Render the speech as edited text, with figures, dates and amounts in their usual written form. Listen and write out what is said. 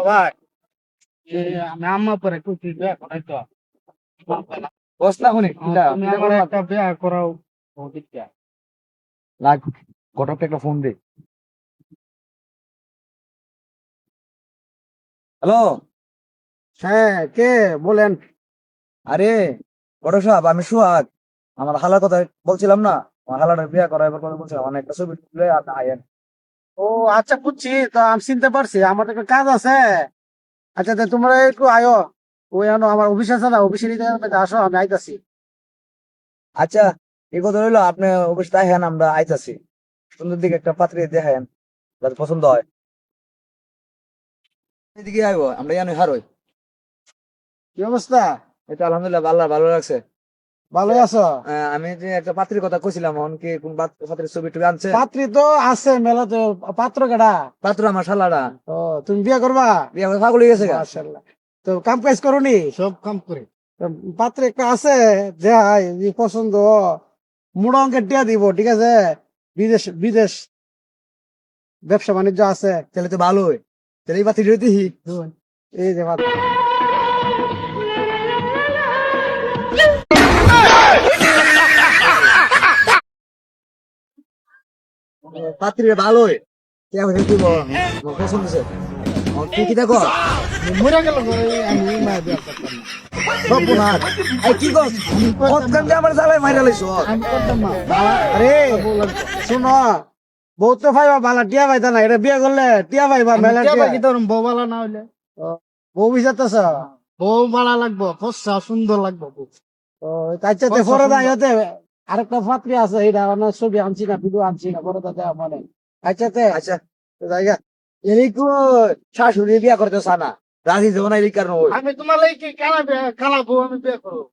ভাই আমি আম্মা পরে কইছি বিয়া করাই তো বস না শুনি তুমি আমার একটা বিয়া করাও দিচ্ছা লাগ ঘটকটা একটা ফোন দে। হ্যালো। হ্যাঁ কে বলেন। আরে ঘটক সাহেব, আমি সুহাগ। আমার হালার কথা বলছিলাম না, আমার হালাটার বিয়ে করা এবার কথা বলছিলাম, অনেক একটা ছবি তুলে আপনি আয়েন। ও আচ্ছা বুঝছি তো আমি চিনতে পারছি আমার তো একটা কাজ আছে। আচ্ছা তা তোমরা একটু আয়ো ওই আমার অফিস আছে না অফিসে নিতে আসো আমি আইতাছি। আচ্ছা, এই কথা রইলো, আপনি অবশ্যই দেখেন, আমরা আইতাছি। সুন্দর দিকে একটা পাত্রী দেখেন, যাতে পছন্দ হয়। এদিকে আইবো, আমরা জানি হারই। কি অবস্থা? এটা আলহামদুলিল্লাহ, ভালো ভালো লাগছে। ভালোই আছো? আমি যে একটা পাত্রীর কথা কইছিলাম, এখন কি কোন পাত্রীর ছবি টবি আনছে? পাত্রী তো আছে মেলা তো। পাত্র কেডা? পাত্র আমার শালারা। ও তুমি বিয়ে করবা? বিয়ে করে পাগল হয়ে গেছে গা। মাশাআল্লাহ। তো কাম কাজ করনি? সব কাম করে। পাত্র একটা আছে যে পছন্দ মুড়া অঙ্কের টিয়া দিব, ঠিক আছে? বিদেশ বিদেশ ব্যবসা বাণিজ্য আছে। তাহলে তো ভালোই, তাহলে এই পাত্রী দেখি। এই যে পাত্রী ভালোই, কেমন দিব পছন্দ হয়েছে। তুই কি দেখো মরে গেল আমি মায়ের বিয়ে করতাম না। সর্বনাশ। এই কি কর কতক্ষণ দিয়ে আমার জ্বালায় মাইরা লাইছো। আমি করতাম না। আরে শুনো, বউ তো ভাইবা বালা টিয়া ভাইতা না, এটা বিয়ে করলে টিয়া ভাইবা মেলা টিয়া। কি তোর বউ বালা না হইলে? বউ বিচারতেছ? বউ বালা লাগবো, ফসা সুন্দর লাগবো বউ। ও আচ্ছা তে পরে দাই হতে আরেকটা পাত্রী আছে, এটা অনেক ছবি আনছি না, ভিডিও আনছি না, পরে দাও মনে। আচ্ছা তে আচ্ছা, জায়গা এরিকু শাশুড়ি বিয়া করতে চানা, রাজি দেবো না, এই কারণ আমি তোমার লাগি কি কালা বউ আমি বিয়ে করবো?